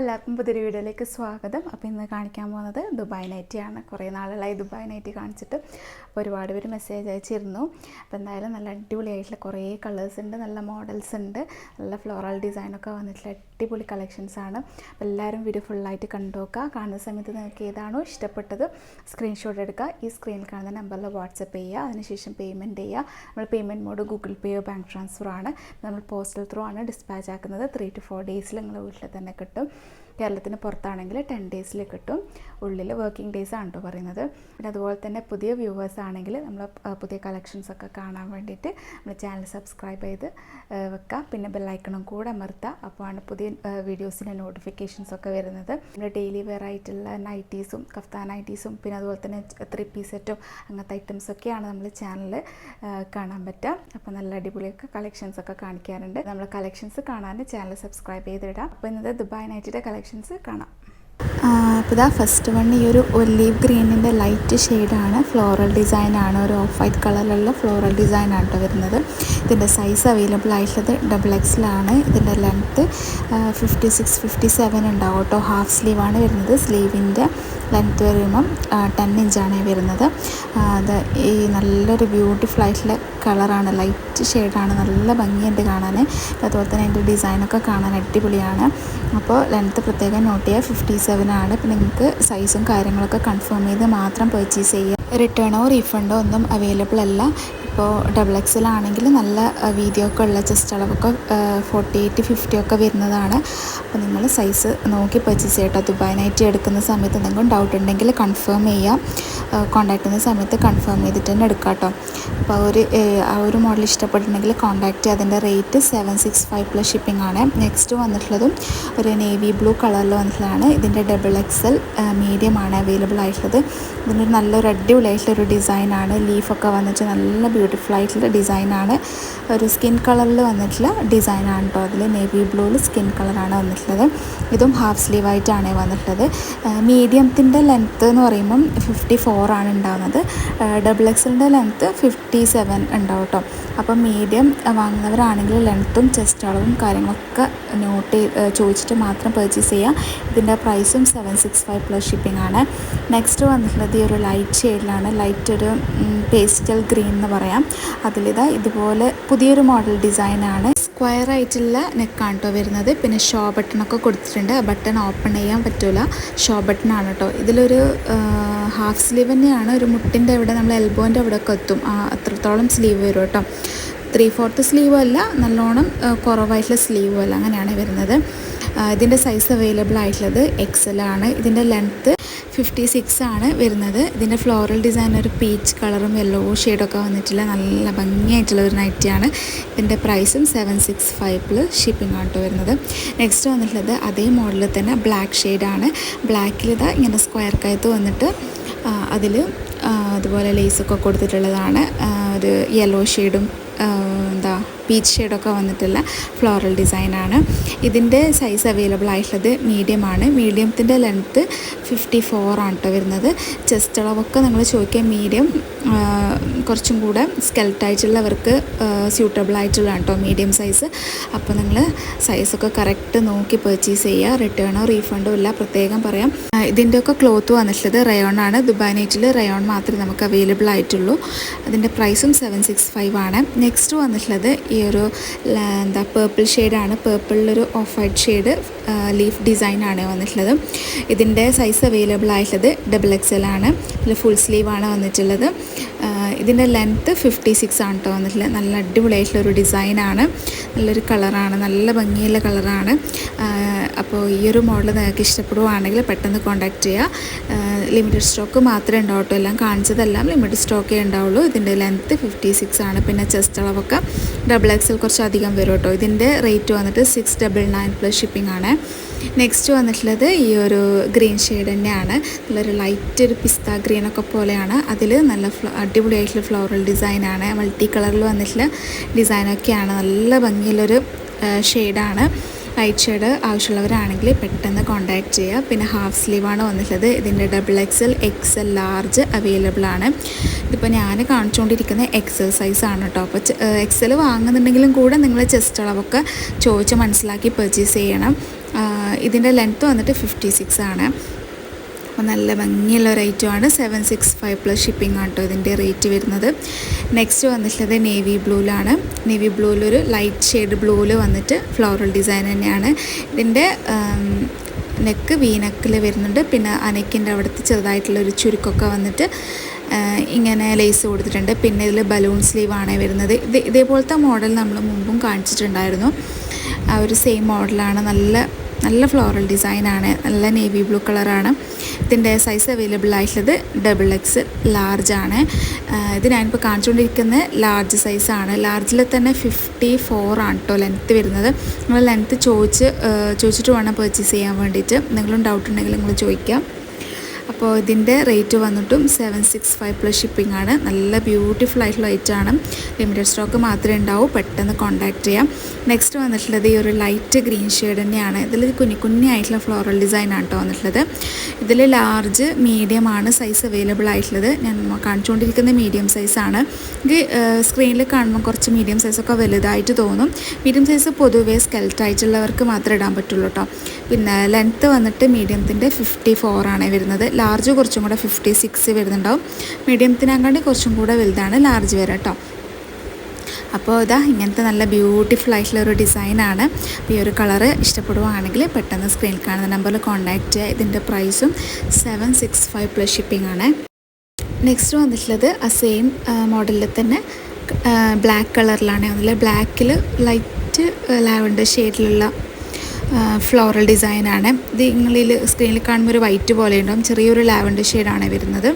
എല്ലാവർക്കും പുതിയൊരു വീഡിയോയിലേക്ക് സ്വാഗതം. അപ്പോൾ ഇന്ന് കാണിക്കാൻ പോകുന്നത് ദുബായ് നൈറ്റിയാണ്. കുറേ നാളുകളായി ദുബായ് നൈറ്റി കാണിച്ചിട്ട്. അപ്പോൾ ഒരുപാട് പേര് മെസ്സേജ് അയച്ചിരുന്നു. അപ്പോൾ എന്തായാലും നല്ല അടിപൊളിയായിട്ടുള്ള കുറേ കളേഴ്സ് ഉണ്ട്, നല്ല മോഡൽസ് ഉണ്ട്, നല്ല ഫ്ലോറൽ ഡിസൈനൊക്കെ വന്നിട്ടുള്ള അടിപൊളി കളക്ഷൻസാണ്. അപ്പോൾ എല്ലാവരും വീഡിയോ ഫുള്ളായിട്ട് കണ്ടു നോക്കുക. കാണുന്ന സമയത്ത് നിങ്ങൾക്ക് ഏതാണോ ഇഷ്ടപ്പെട്ടത് സ്ക്രീൻഷോട്ട് എടുക്കുക. ഈ സ്ക്രീനിൽ കാണുന്ന നമ്പറിൽ വാട്സപ്പ് ചെയ്യുക. അതിനുശേഷം പേയ്മെൻറ്റ് ചെയ്യുക. നമ്മൾ പേയ്മെൻറ്റ് മോഡ് ഗൂഗിൾ പേയോ ബാങ്ക് ട്രാൻസ്ഫർ ആണ്. നമ്മൾ പോസ്റ്റൽ ത്രൂ ആണ് ഡിസ്പാച്ച് ആക്കുന്നത്. 3 to 4 ഡേയ്സിൽ നിങ്ങളുടെ വീട്ടിൽ തന്നെ കിട്ടും. കേരളത്തിന് പുറത്താണെങ്കിൽ 10 ഡേയ്സിൽ കിട്ടും. ഉള്ളിൽ വർക്കിംഗ് ഡേയ്സ് ആണ് കേട്ടോ പറയുന്നത്. പിന്നെ അതുപോലെ തന്നെ പുതിയ വ്യൂവേഴ്സ് ആണെങ്കിൽ നമ്മൾ പുതിയ കളക്ഷൻസൊക്കെ കാണാൻ വേണ്ടിയിട്ട് നമ്മുടെ ചാനൽ സബ്സ്ക്രൈബ് ചെയ്ത് വെക്കുക. പിന്നെ ബെല്ലൈക്കണും കൂടെ അമർത്തുക. അപ്പോഴാണ് പുതിയ വീഡിയോസിൻ്റെ നോട്ടിഫിക്കേഷൻസൊക്കെ വരുന്നത്. നമ്മുടെ ഡെയിലി വെയർ ആയിട്ടുള്ള നൈറ്റീസും കഫ്താൻ നൈറ്റീസും പിന്നെ അതുപോലെ തന്നെ 3 പീസ് സെറ്റും അങ്ങനത്തെ ഐറ്റംസൊക്കെയാണ് നമ്മൾ ചാനലിൽ കാണാൻ പറ്റുക. അപ്പോൾ നല്ല അടിപൊളിയൊക്കെ കളക്ഷൻസൊക്കെ കാണിക്കാറുണ്ട്. നമ്മൾ കളക്ഷൻസ് കാണാൻ ചാനൽ സബ്സ്ക്രൈബ് ചെയ്തിടാം. അപ്പോൾ ഇന്നത്തെ ദുബായ് നൈറ്റിയുടെ കളക്ഷൻസ് കാണാം. അപ്പോൾ ഇതാ ഫസ്റ്റ് വൺ ഈ ഒരു ഒലീവ് ഗ്രീനിൻ്റെ ലൈറ്റ് ഷെയ്ഡാണ്. ഫ്ലോറൽ ഡിസൈനാണ്. ഒരു ഓഫ് വൈറ്റ് കളറിലുള്ള ഫ്ലോറൽ ഡിസൈനാണ് കേട്ടോ വരുന്നത്. ഇതിൻ്റെ സൈസ് അവൈലബിൾ ആയിട്ടുള്ളത് XXL ആണ്. ഇതിൻ്റെ ലെങ്ത്ത് 56, 57 ഉണ്ടാവും കേട്ടോ. ഹാഫ് സ്ലീവാണ് വരുന്നത്. സ്ലീവിൻ്റെ ലെങ്ത്ത് വരുമ്പം 10 ഇഞ്ചാണ് വരുന്നത്. അത് ഈ നല്ലൊരു ബ്യൂട്ടിഫുൾ ആയിട്ടുള്ള കളറാണ്, ലൈറ്റ് ഷെയ്ഡാണ്. നല്ല ഭംഗിയുണ്ട് കാണാൻ. അതുപോലെ തന്നെ അതിൻ്റെ ഡിസൈനൊക്കെ കാണാൻ അടിപൊളിയാണ്. അപ്പോൾ ലെങ്ത്ത് പ്രത്യേകം നോട്ട് ചെയ്യുക. 57 ആണ്. പിന്നെ നിങ്ങൾക്ക് സൈസും കാര്യങ്ങളൊക്കെ കൺഫേം ചെയ്ത് മാത്രം പർച്ചേസ് ചെയ്യുക. റിട്ടേണോ റീഫണ്ടോ ഒന്നും അവൈലബിൾ അല്ല. ഇപ്പോൾ XXL ആണെങ്കിൽ നല്ല വീതിയൊക്കെ ഉള്ള ചെസ്റ്റ് അളവൊക്കെ 48, 50 ഒക്കെ വരുന്നതാണ്. അപ്പോൾ നിങ്ങൾ സൈസ് നോക്കി പർച്ചേസ് ചെയ്യട്ടോ. ദുബായ് നൈറ്റി എടുക്കുന്ന സമയത്ത് എന്തെങ്കിലും ഡൗട്ട് ഉണ്ടെങ്കിൽ കൺഫേം ചെയ്യാം. കോൺടാക്ട് ചെയ്യുന്ന സമയത്ത് കൺഫേം ചെയ്തിട്ട് തന്നെ എടുക്കാം കേട്ടോ. അപ്പോൾ ആ ഒരു മോഡൽ ഇഷ്ടപ്പെട്ടിട്ടുണ്ടെങ്കിൽ കോൺടാക്ട് ചെയ്യുക. അതിൻ്റെ റേറ്റ് 765 പ്ലസ് ഷിപ്പിംഗ് ആണ്. നെക്സ്റ്റ് വന്നിട്ടുള്ളതും ഒരു നേവി ബ്ലൂ കളറിൽ വന്നിട്ടുള്ളതാണ്. ഇതിൻ്റെ XXL മീഡിയം ആണ് അവൈലബിൾ ആയിട്ടുള്ളത്. ഇതിൻ്റെ നല്ലൊരു അടിപൊളിയായിട്ടുള്ളൊരു ഡിസൈനാണ്. ലീഫൊക്കെ വന്നിട്ട് നല്ല ബ്യൂട്ടിഫുൾ ആയിട്ടുള്ള ഡിസൈനാണ്. ഒരു സ്കിൻ കളറിൽ വന്നിട്ടുള്ള ഡിസൈനാണ് കേട്ടോ. അതിൽ നേവി ബ്ലൂവിൽ സ്കിൻ കളറാണ് വന്നിട്ടുള്ളത്. ഇതും ഹാഫ് സ്ലീവായിട്ടാണ് വന്നിട്ടുള്ളത്. മീഡിയത്തിൻ്റെ ലെങ്ത്ത് എന്ന് പറയുമ്പം 54 ആണ് ഉണ്ടാകുന്നത്. XXLൻ്റെ ലെങ്ത്ത് 57 ഉണ്ടാവും കേട്ടോ. അപ്പോൾ മീഡിയം വാങ്ങുന്നവരാണെങ്കിൽ ലെങ്ത്തും ചെസ്റ്റ് അളവും കാര്യങ്ങളൊക്കെ ചോദിച്ചിട്ട് മാത്രം പർച്ചേസ് ചെയ്യുക. ഇതിൻ്റെ പ്രൈസും 765 പ്ലസ് ഷിപ്പിംഗ് ആണ്. നെക്സ്റ്റ് വന്നിട്ടുള്ളത് ഈ ഒരു ലൈറ്റ് ഷെയ്ഡിലാണ്. ലൈറ്റ് ഒരു പേസ്റ്റൽ ഗ്രീൻ എന്ന് പറയാം. അതിലിതാ ഇതുപോലെ പുതിയൊരു മോഡൽ ഡിസൈനാണ്. സ്ക്വയർ ആയിട്ടുള്ള നെക്കാണ് കേട്ടോ വരുന്നത്. പിന്നെ ഷോ ബട്ടണൊക്കെ കൊടുത്തിട്ടുണ്ട്. ആ ബട്ടൺ ഓപ്പൺ ചെയ്യാൻ പറ്റില്ല. ഷോ ബട്ടണാണ് കേട്ടോ. ഇതിലൊരു ഹാഫ് സ്ലീവ് തന്നെയാണ്. ഒരു മുട്ടിൻ്റെ അവിടെ നമ്മൾ എൽബോൻ്റെ അവിടെയൊക്കെ എത്തും. അത്രത്തോളം സ്ലീവ് വരും കേട്ടോ. 3/4 സ്ലീവും അല്ല, നല്ലോണം കുറവായിട്ടുള്ള സ്ലീവും അല്ല, അങ്ങനെയാണ് വരുന്നത്. ഇതിൻ്റെ സൈസ് അവൈലബിൾ ആയിട്ടുള്ളത് XL ആണ്. ഇതിൻ്റെ ലെങ്ത്ത് 56 ആണ് വരുന്നത്. ഇതിൻ്റെ ഫ്ലോറൽ ഡിസൈൻ ഒരു പീച്ച് കളറും യെല്ലോ ഷെയ്ഡൊക്കെ വന്നിട്ടുള്ള നല്ല ഭംഗിയായിട്ടുള്ള ഒരു നൈറ്റിയാണ്. ഇതിൻ്റെ പ്രൈസും 765 പ്ലസ് ഷിപ്പിംഗ് ആണ് വരുന്നത്. നെക്സ്റ്റ് വന്നിട്ടുള്ളത് അതേ മോഡലിൽ തന്നെ ബ്ലാക്ക് ഷെയ്ഡാണ്. ബ്ലാക്കിൽ ഇതാ ഇങ്ങനെ സ്ക്വയർ കയത്ത് വന്നിട്ട് അതിൽ അതുപോലെ ലേസൊക്കെ കൊടുത്തിട്ടുള്ളതാണ്. ഒരു യെല്ലോ ഷെയ്ഡും പീച്ച് ഷെയ്ഡൊക്കെ വന്നിട്ടുള്ള ഫ്ലോറൽ ഡിസൈനാണ്. ഇതിൻ്റെ സൈസ് അവൈലബിൾ ആയിട്ടുള്ളത് മീഡിയമാണ്. മീഡിയത്തിൻ്റെ ലെങ്ത്ത് 54 ആണ് കേട്ടോ വരുന്നത്. ചെസ്റ്റ് അളവൊക്കെ നിങ്ങൾ ചോദിക്കുക. മീഡിയം കുറച്ചും കൂടെ സ്കെൽറ്റായിട്ടുള്ളവർക്ക് സ്യൂട്ടബിൾ ആയിട്ടുള്ളതാണ് കേട്ടോ മീഡിയം സൈസ്. അപ്പോൾ നിങ്ങൾ സൈസൊക്കെ കറക്റ്റ് നോക്കി പർച്ചേസ് ചെയ്യുക. റിട്ടേണോ റീഫണ്ടോ ഇല്ല, പ്രത്യേകം പറയാം. ഇതിൻ്റെയൊക്കെ ക്ലോത്ത് വന്നിട്ടുള്ളത് റയോൺ ആണ്. ദുബായ് നൈറ്റിൽ റയോൺ മാത്രമേ നമുക്ക് അവൈലബിൾ ആയിട്ടുള്ളൂ. അതിൻ്റെ പ്രൈസും 765 ആണ്. നെക്സ്റ്റ് വന്നിട്ടുള്ളത് ഈ ഒരു പേർപ്പിൾ ഷെയ്ഡാണ്. പേർപ്പിളിലൊരു ഓഫ് വൈറ്റ് ഷെയ്ഡ് ലീഫ് ഡിസൈനാണ് വന്നിട്ടുള്ളത്. ഇതിൻ്റെ സൈസ് അവൈലബിൾ ആയിട്ടുള്ളത് XXL ആണ്. ഇതിൽ ഫുൾ സ്ലീവാണ് വന്നിട്ടുള്ളത്. ഇതിൻ്റെ ലെങ്ത്ത് 56 ആണ് കേട്ടോ വന്നിട്ടുള്ളത്. നല്ല അടിപൊളിയായിട്ടുള്ളൊരു ഡിസൈനാണ്. നല്ലൊരു കളറാണ്, നല്ല ഭംഗിയുള്ള കളറാണ്. അപ്പോൾ ഈ ഒരു മോഡൽ നിങ്ങൾക്ക് ഇഷ്ടപ്പെടുകയാണെങ്കിൽ പെട്ടെന്ന് കോൺടാക്ട് ചെയ്യുക. ലിമിറ്റഡ് സ്റ്റോക്ക് മാത്രമേ ഉണ്ടാവൂ കേട്ടോ. എല്ലാം കാണിച്ചതെല്ലാം ലിമിറ്റഡ് സ്റ്റോക്കേ ഉണ്ടാവുള്ളൂ. ഇതിൻ്റെ ലെങ്ത്ത് 56 ആണ്. പിന്നെ ചെസ്റ്റ് അളവൊക്കെ XXL കുറച്ച് അധികം വരും കേട്ടോ. ഇതിൻ്റെ റേറ്റ് വന്നിട്ട് 699 പ്ലസ് ഷിപ്പിംഗ് ആണ്. നെക്സ്റ്റ് വന്നിട്ടുള്ളത് ഈ ഒരു ഗ്രീൻ ഷെയ്ഡ് തന്നെയാണ്. നല്ലൊരു ലൈറ്റ് ഒരു പിസ്ത ഗ്രീനൊക്കെ പോലെയാണ്. അതിൽ നല്ല അടിപൊളിയായിട്ടുള്ള ഫ്ലോറൽ ഡിസൈനാണ്. മൾട്ടി കളറിൽ വന്നിട്ടുള്ള ഡിസൈനൊക്കെയാണ്. നല്ല ഭംഗിയുള്ളൊരു ഷെയ്ഡാണ്. ലൈറ്റ് ഷെയ്ഡ് ആവശ്യമുള്ളവരാണെങ്കിൽ പെട്ടെന്ന് കോൺടാക്ട് ചെയ്യുക. പിന്നെ ഹാഫ് സ്ലീവാണ് വന്നിട്ടുള്ളത്. ഇതിൻ്റെ XXL, XL ലാർജ് അവൈലബിൾ ആണ്. ഇതിപ്പോൾ ഞാൻ കാണിച്ചുകൊണ്ടിരിക്കുന്ന XL സൈസാണ് കേട്ടോ. അപ്പോൾ XL വാങ്ങുന്നുണ്ടെങ്കിലും കൂടെ നിങ്ങൾ ചെസ്റ്റ് അളവൊക്കെ ചോദിച്ച് മനസ്സിലാക്കി പർച്ചേസ് ചെയ്യണം. ഇതിൻ്റെ ലെങ്ത്ത് വന്നിട്ട് 56 ആണ്. അപ്പോൾ നല്ല ഭംഗിയുള്ള ഒരു ഐറ്റമാണ്. 765 പ്ലസ് ഷിപ്പിംഗ് ആണ് കേട്ടോ ഇതിൻ്റെ റേറ്റ് വരുന്നത്. നെക്സ്റ്റ് വന്നിട്ടുള്ളത് നേവി ബ്ലൂവിലാണ്. നേവി ബ്ലൂവിലൊരു ലൈറ്റ് ഷെയ്ഡ് ബ്ലൂവിൽ വന്നിട്ട് ഫ്ലോറൽ ഡിസൈൻ തന്നെയാണ്. ഇതിൻ്റെ നെക്ക് വീനക്കിൽ വരുന്നുണ്ട്. പിന്നെ അനക്കിൻ്റെ അവിടുത്തെ ചെറുതായിട്ടുള്ളൊരു ചുരുക്കൊക്കെ വന്നിട്ട് ഇങ്ങനെ ലേസ് കൊടുത്തിട്ടുണ്ട്. പിന്നെ ഇതിൽ ബലൂൺ സ്ലീവാണ് വരുന്നത്. ഇതേപോലത്തെ മോഡൽ നമ്മൾ മുമ്പും കാണിച്ചിട്ടുണ്ടായിരുന്നു. ആ ഒരു സെയിം മോഡലാണ്. നല്ല ഫ്ലോറൽ ഡിസൈനാണ്. നല്ല നേവി ബ്ലൂ കളറാണ്. ഇതിൻ്റെ സൈസ് അവൈലബിൾ ആയിട്ടുള്ളത് XXL ലാർജാണ്. ഇത് ഞാനിപ്പോൾ കാണിച്ചുകൊണ്ടിരിക്കുന്നത് ലാർജ് സൈസാണ്. ലാർജിൽ തന്നെ 54 ആണ് കേട്ടോ ലെങ്ത്ത് വരുന്നത്. നിങ്ങൾ ലെങ്ത്ത് ചോദിച്ചിട്ട് വേണം പർച്ചേസ് ചെയ്യാൻ വേണ്ടിയിട്ട്. എന്തെങ്കിലും ഡൗട്ട് ഉണ്ടെങ്കിൽ നിങ്ങൾ ചോദിക്കാം. അപ്പോൾ ഇതിൻ്റെ റേറ്റ് വന്നിട്ടും 765 പ്ലസ് ഷിപ്പിംഗ് ആണ്. നല്ല ബ്യൂട്ടിഫുൾ ആയിട്ടുള്ള ഐറ്റമാണ്. ലിമിറ്റഡ് സ്റ്റോക്ക് മാത്രമേ ഉണ്ടാവൂ. പെട്ടെന്ന് കോൺടാക്റ്റ് ചെയ്യാം. നെക്സ്റ്റ് വന്നിട്ടുള്ളത് ഈ ഒരു ലൈറ്റ് ഗ്രീൻ ഷെയ്ഡ് തന്നെയാണ്. ഇതിൽ കുഞ്ഞായിട്ടുള്ള ഫ്ലോറൽ ഡിസൈൻ ആണ് കേട്ടോ വന്നിട്ടുള്ളത്. ഇതിൽ ലാർജ് മീഡിയം ആണ് സൈസ് അവൈലബിൾ ആയിട്ടുള്ളത്. ഞാൻ കാണിച്ചുകൊണ്ടിരിക്കുന്ന മീഡിയം സൈസാണ്. ഇത് സ്ക്രീനിൽ കാണുമ്പോൾ കുറച്ച് മീഡിയം സൈസൊക്കെ വലുതായിട്ട് തോന്നും. മീഡിയം സൈസ് പൊതുവേ സ്കെൽറ്റായിട്ടുള്ളവർക്ക് മാത്രമേ ഇടാൻ പറ്റുള്ളൂ കേട്ടോ. പിന്നെ ലെങ്ത്ത് വന്നിട്ട് മീഡിയത്തിൻ്റെ 54 ആണ് വരുന്നത്. ലാർജ് കുറച്ചും കൂടെ 56 വരുന്നുണ്ടാവും. മീഡിയത്തിനെക്കാണ്ടി കുറച്ചും കൂടെ വലുതാണ് ലാർജ് വരെ കേട്ടോ. അപ്പോൾ ഇതാ ഇങ്ങനത്തെ നല്ല ബ്യൂട്ടിഫുൾ ആയിട്ടുള്ള ഒരു ഡിസൈനാണ്. അപ്പോൾ ഈ ഒരു കളറ് ഇഷ്ടപ്പെടുകയാണെങ്കിൽ പെട്ടെന്ന് സ്ക്രീനിൽ കാണുന്ന നമ്പറിൽ കോൺടാക്റ്റ് ചെയ്യുക. ഇതിൻ്റെ പ്രൈസും 765 പ്ലസ് ഷിപ്പിംഗ് ആണ്. നെക്സ്റ്റ് വന്നിട്ടുള്ളത് ആ സെയിം മോഡലിൽ തന്നെ ബ്ലാക്ക് കളറിലാണ്. അതിൽ ബ്ലാക്കിൽ ലൈറ്റ് ലാവൻഡർ ഷെയ്ഡിലുള്ള ഫ്ലോറൽ ഡിസൈനാണ്. ഇത് നിങ്ങളിൽ സ്ക്രീനിൽ കാണുമ്പോൾ ഒരു വൈറ്റ് പോലെ ഉണ്ടാവും. ചെറിയൊരു ലാവൻഡർ ഷെയ്ഡാണ് വരുന്നത്.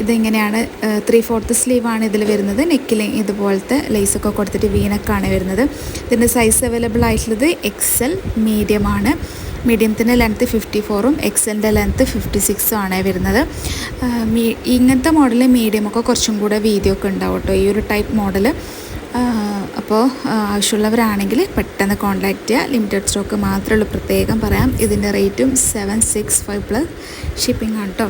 ഇതിങ്ങനെയാണ് 3/4 സ്ലീവാണ് ഇതിൽ വരുന്നത്. നെക്കിൽ ഇതുപോലത്തെ ലേസൊക്കെ കൊടുത്തിട്ട് വീനക്കാണ് വരുന്നത്. ഇതിൻ്റെ സൈസ് അവൈലബിൾ ആയിട്ടുള്ളത് XL മീഡിയമാണ്. മീഡിയത്തിൻ്റെ ലെങ്ത്ത് 54ഉം XLൻ്റെ ലെങ്ത്ത് 56ഉം ആണ് വരുന്നത്. ഇങ്ങനത്തെ മോഡൽ മീഡിയമൊക്കെ കുറച്ചും കൂടെ വീതിയൊക്കെ ഉണ്ടാവും കേട്ടോ ഈ ഒരു ടൈപ്പ് മോഡൽ. അപ്പോൾ ആവശ്യമുള്ളവരാണെങ്കിൽ പെട്ടെന്ന് കോൺടാക്റ്റ് ചെയ്യുക. ലിമിറ്റഡ് സ്റ്റോക്ക് മാത്രമേ ഉള്ളൂ. പ്രത്യേകം പറയാം. ഇതിൻ്റെ റേറ്റും 765 പ്ലസ് ഷിപ്പിംഗ് ആണ് കേട്ടോ.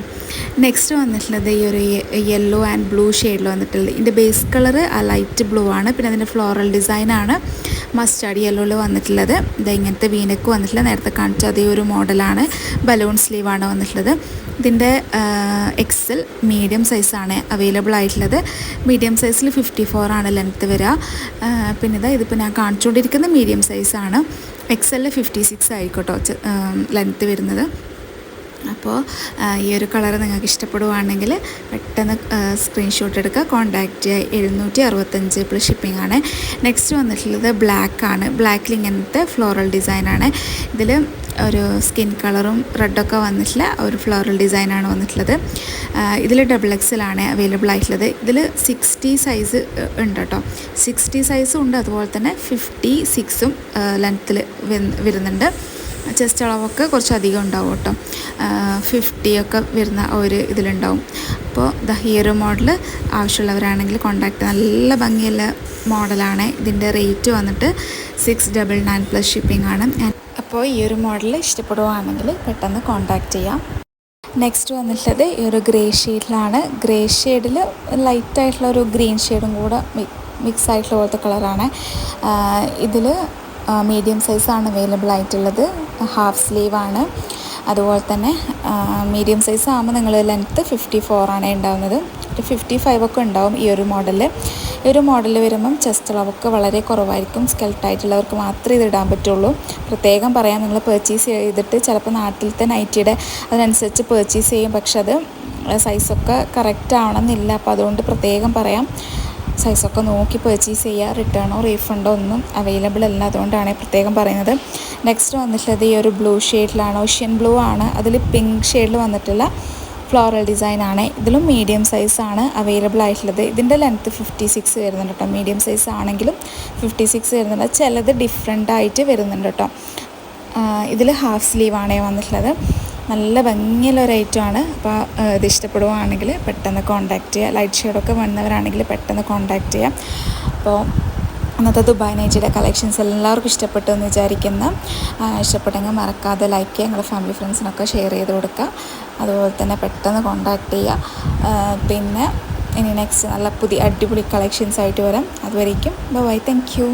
നെക്സ്റ്റ് വന്നിട്ടുള്ളത് ഈ ഒരു യെല്ലോ ആൻഡ് ബ്ലൂ ഷെയ്ഡിൽ വന്നിട്ടുള്ളത്. ഇതിൻ്റെ ബേസ് കളറ് ആ ലൈറ്റ് ബ്ലൂ ആണ്. പിന്നെ അതിൻ്റെ ഫ്ലോറൽ ഡിസൈനാണ് മസ്റ്റാർഡ് യെല്ലോയിൽ വന്നിട്ടുള്ളത്. ഇത് ഇങ്ങനത്തെ വീനക്ക് വന്നിട്ടുള്ള നേരത്തെ കാണിച്ച അതേ ഒരു മോഡലാണ്. ബലൂൺ സ്ലീവാണ് വന്നിട്ടുള്ളത്. ഇതിൻ്റെ XL മീഡിയം സൈസാണ് അവൈലബിൾ ആയിട്ടുള്ളത്. മീഡിയം സൈസിൽ 54 ആണ് ലെങ്ത്ത് വരിക. പിന്നെ ഇതിപ്പോൾ ഞാൻ കാണിച്ചുകൊണ്ടിരിക്കുന്ന മീഡിയം സൈസാണ്. XL 56 ആയിക്കോട്ടോ ലെങ്ത്ത് വരുന്നത്. അപ്പോൾ ഈ ഒരു കളർ നിങ്ങൾക്ക് ഇഷ്ടപ്പെടുവാണെങ്കിൽ പെട്ടെന്ന് സ്ക്രീൻഷോട്ട് എടുക്കുക, കോൺടാക്റ്റ് ചെയ്യുക. 765 പ്ലസ് ഷിപ്പിംഗ് ആണ്. നെക്സ്റ്റ് വന്നിട്ടുള്ളത് ബ്ലാക്ക് ആണ്. ബ്ലാക്കിൽ ഇങ്ങനത്തെ ഫ്ലോറൽ ഡിസൈനാണ്. ഇതിൽ ഒരു സ്കിൻ കളറും റെഡൊക്കെ വന്നിട്ടുള്ള ഒരു ഫ്ലോറൽ ഡിസൈനാണ് വന്നിട്ടുള്ളത്. ഇതിൽ XXL ആണ് അവൈലബിൾ ആയിട്ടുള്ളത്. ഇതിൽ 60 സൈസ് ഉണ്ട് കേട്ടോ. 60 സൈസും ഉണ്ട്. അതുപോലെ തന്നെ 56ഉം ലെങ്ത്തിൽ വരുന്നുണ്ട്. ചെസ്റ്റ് അളവൊക്കെ കുറച്ചധികം ഉണ്ടാവും കേട്ടോ. 50 ഒക്കെ വരുന്ന ഒരു ഇതിലുണ്ടാവും. അപ്പോൾ ഈ ഒരു മോഡൽ ആവശ്യമുള്ളവരാണെങ്കിൽ കോൺടാക്റ്റ്. നല്ല ഭംഗിയുള്ള മോഡലാണ്. ഇതിൻ്റെ റേറ്റ് വന്നിട്ട് 699 പ്ലസ് ഷിപ്പിംഗ് ആണ്. അപ്പോൾ ഈ ഒരു മോഡൽ ഇഷ്ടപ്പെടുകയാണെങ്കിൽ പെട്ടെന്ന് കോൺടാക്റ്റ് ചെയ്യാം. നെക്സ്റ്റ് വന്നിട്ടുള്ളത് ഈ ഒരു ഗ്രേ ഷെയ്ഡിലാണ്. ഗ്രേ ഷെയ്ഡിൽ ലൈറ്റായിട്ടുള്ള ഒരു ഗ്രീൻ ഷെയ്ഡും കൂടെ മിക്സ് ആയിട്ടുള്ള പോലത്തെ കളറാണ്. ഇതിൽ മീഡിയം സൈസാണ് അവൈലബിൾ ആയിട്ടുള്ളത്. ഹാഫ് സ്ലീവാണ്. അതുപോലെ തന്നെ മീഡിയം സൈസ് ആകുമ്പോൾ നിങ്ങൾ ലെങ്ത്ത് 54 ആണ് ഉണ്ടാകുന്നത്. 55 ഒക്കെ ഉണ്ടാവും ഈ ഒരു മോഡലിൽ. ഈ ഒരു മോഡൽ വരുമ്പം ചെസ്റ്റ് അളവൊക്കെ വളരെ കുറവായിരിക്കും. സ്കെൽട്ടായിട്ടുള്ളവർക്ക് മാത്രമേ ഇത് ഇടാൻ പറ്റുള്ളൂ. പ്രത്യേകം പറയാം, നിങ്ങൾ പർച്ചേസ് ചെയ്തിട്ട് ചിലപ്പോൾ നാട്ടിലത്തെ നൈറ്റിയുടെ അതിനനുസരിച്ച് പർച്ചേസ് ചെയ്യും. പക്ഷെ അത് സൈസൊക്കെ കറക്റ്റ് ആവണമെന്നില്ല. അപ്പോൾ അതുകൊണ്ട് പ്രത്യേകം പറയാം, സൈസൊക്കെ നോക്കി പർച്ചേസ് ചെയ്യുക. റിട്ടേണോ റീഫണ്ടോ ഒന്നും അവൈലബിൾ അല്ല. അതുകൊണ്ടാണ് പ്രത്യേകം പറയുന്നത്. നെക്സ്റ്റ് വന്നിട്ടുള്ളത് ഈ ഒരു ബ്ലൂ ഷെയ്ഡിലാണ്. ഓഷ്യൻ ബ്ലൂ ആണ്. അതിൽ പിങ്ക് ഷെയ്ഡിൽ വന്നിട്ടുള്ള ഫ്ലോറൽ ഡിസൈനാണ്. ഇതിലും മീഡിയം സൈസാണ് അവൈലബിൾ ആയിട്ടുള്ളത്. ഇതിൻ്റെ ലെങ്ത്ത് 56 വരുന്നുണ്ട് കേട്ടോ. മീഡിയം സൈസ് ആണെങ്കിലും 56 വരുന്നുണ്ട്. ചിലത് ഡിഫറെൻ്റ് ആയിട്ട് വരുന്നുണ്ട് കേട്ടോ. ഇതിൽ ഹാഫ് സ്ലീവാണ് വന്നിട്ടുള്ളത്. നല്ല ഭംഗിയുള്ള ഒരു ഐറ്റമാണ്. അപ്പോൾ ഇത് ഇഷ്ടപ്പെടുകയാണെങ്കിൽ പെട്ടെന്ന് കോൺടാക്റ്റ് ചെയ്യുക. ലൈറ്റ് ഷെയ്ഡൊക്കെ വേണ്ടവരാണെങ്കിൽ പെട്ടെന്ന് കോൺടാക്റ്റ് ചെയ്യാം. അപ്പോൾ അന്നത്തെ ദുബായ് നൈറ്റിയുടെ കളക്ഷൻസ് എല്ലാവർക്കും ഇഷ്ടപ്പെട്ടു എന്ന് വിചാരിക്കുന്ന. ഇഷ്ടപ്പെട്ടെങ്കിൽ മറക്കാതെ ലൈക്ക് ചെയ്യുക. നിങ്ങളുടെ ഫാമിലി ഫ്രണ്ട്സിനൊക്കെ ഷെയർ ചെയ്ത് കൊടുക്കുക. അതുപോലെ തന്നെ പെട്ടെന്ന് കോൺടാക്റ്റ് ചെയ്യുക. പിന്നെ ഇനി നെക്സ്റ്റ് നല്ല പുതിയ അടിപൊളി കളക്ഷൻസ് ആയിട്ട് വരാം. അതുവരേക്കും ബൈ. Thank you.